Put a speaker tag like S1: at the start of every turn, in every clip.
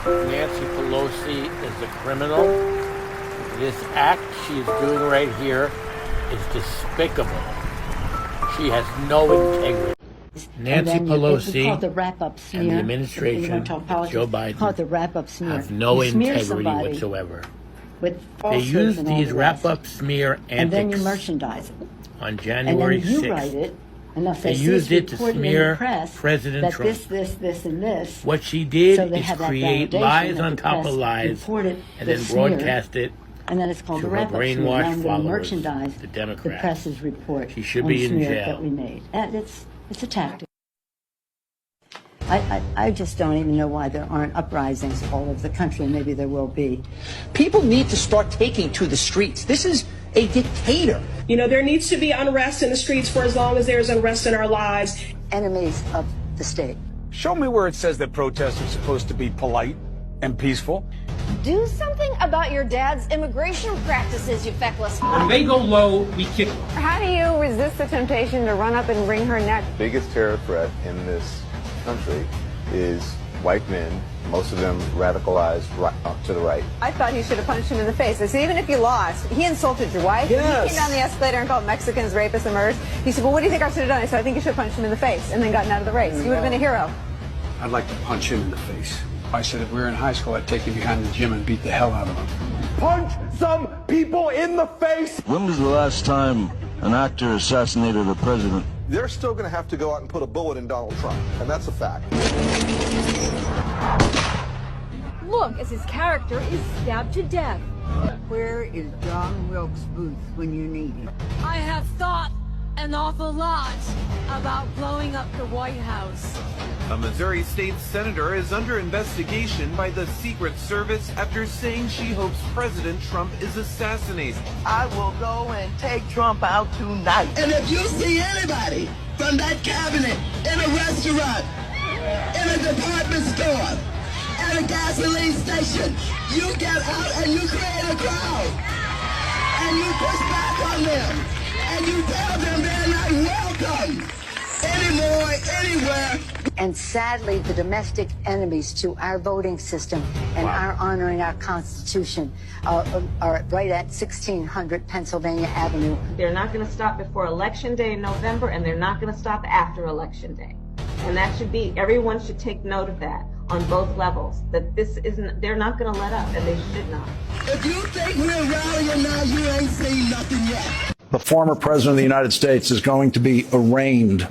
S1: Nancy Pelosi is a criminal. This act she is doing right here is despicable. She has no integrity. Nancy Pelosi and the administration, Joe Biden, have no integrity whatsoever. They use these wrap-up smear antics on January 6th. They used it to smear President Trump. What she did is create lies on top of lies and then broadcast it to her brainwashed followers, the Democrats. She should be in jail.
S2: And it's a tactic. I just don't even know why there aren't uprisings all over the country, and maybe there will be.
S3: People need to start taking to the streets. This is a dictator.
S4: You know, there needs to be unrest in the streets for as long as there's unrest in our lives.
S2: Enemies of the state.
S5: Show me where it says that protests are supposed to be polite and peaceful.
S6: Do something about your dad's immigration practices, you feckless.
S7: When they go low, we kick them.
S8: How do you resist the temptation to run up and wring her neck?
S9: The biggest terror threat in this country is white men, most of them radicalized to the right.
S8: I thought he should have punched him in the face. I said, even if you lost, he insulted your wife.
S5: Yes.
S8: He came down the escalator and called Mexicans rapists and murderers. He said, well, what do you think I should have done? I said, I think you should have punched him in the face, and then gotten out of the race. You would have been a hero.
S5: I'd like to punch him in the face. I said if we were in high school, I'd take him behind the gym and beat the hell out of him.
S10: Punch some people in the face!
S11: When was the last time an actor assassinated a president?
S12: They're still going to have to go out and put a bullet in Donald Trump, and that's a fact.
S6: Look, as his character is stabbed to death.
S13: Where is John Wilkes Booth when you need him?
S6: I have thought an awful lot about blowing up the White House.
S14: A Missouri state senator is under investigation by the Secret Service after saying she hopes President Trump is assassinated.
S15: I will go and take Trump out tonight.
S16: And if you see anybody from that cabinet in a restaurant, in a department store, at a gasoline station, you get out and you create a crowd. And you push back on them. And you tell them they're not welcome anymore, anywhere.
S2: And sadly, the domestic enemies to our voting system and our honoring our Constitution are right at 1600 Pennsylvania Avenue.
S17: They're not going to stop before Election Day in November, and they're not going to stop after Election Day. And that should be, everyone should take note of that on both levels, that this isn't, they're not going to let up, and they should not.
S16: If you think we're rallying now, you ain't seen nothing yet.
S18: The former president of the United States is going to be arraigned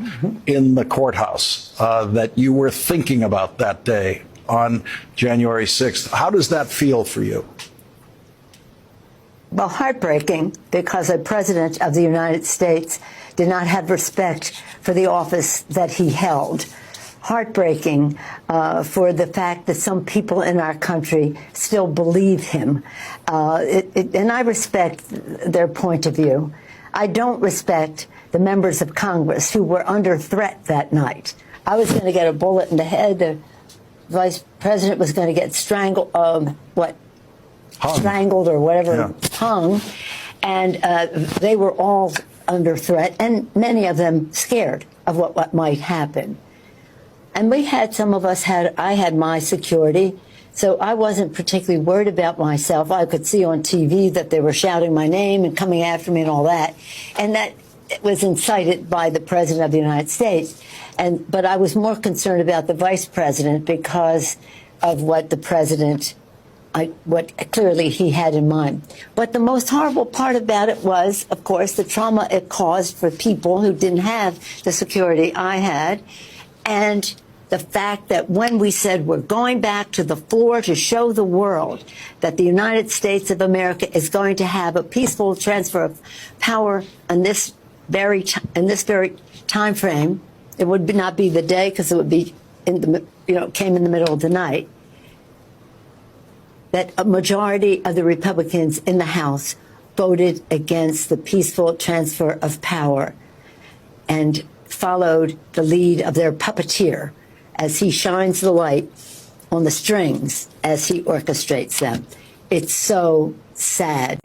S18: in the courthouse that you were thinking about that day on January 6th. How does that feel for you?
S2: Well, heartbreaking, because a president of the United States did not have respect for the office that he held. Heartbreaking for the fact that some people in our country still believe him. And I respect their point of view. I don't respect the members of Congress who were under threat that night. I was going to get a bullet in the head. The vice president was going to get strangled, strangled or whatever, hung. And they were all under threat, and many of them scared of what might happen. And we had, I had my security, so I wasn't particularly worried about myself. I could see on TV that they were shouting my name and coming after me and all that. And that was incited by the President of the United States. But I was more concerned about the Vice President because of what the President, what clearly he had in mind. But the most horrible part about it was, of course, the trauma it caused for people who didn't have the security I had. And the fact that when we said we're going back to the floor to show the world that the United States of America is going to have a peaceful transfer of power in this very time frame, it would not be the day because it would be came in the middle of the night, that a majority of the Republicans in the House voted against the peaceful transfer of power and followed the lead of their puppeteer as he shines the light on the strings as he orchestrates them. It's so sad.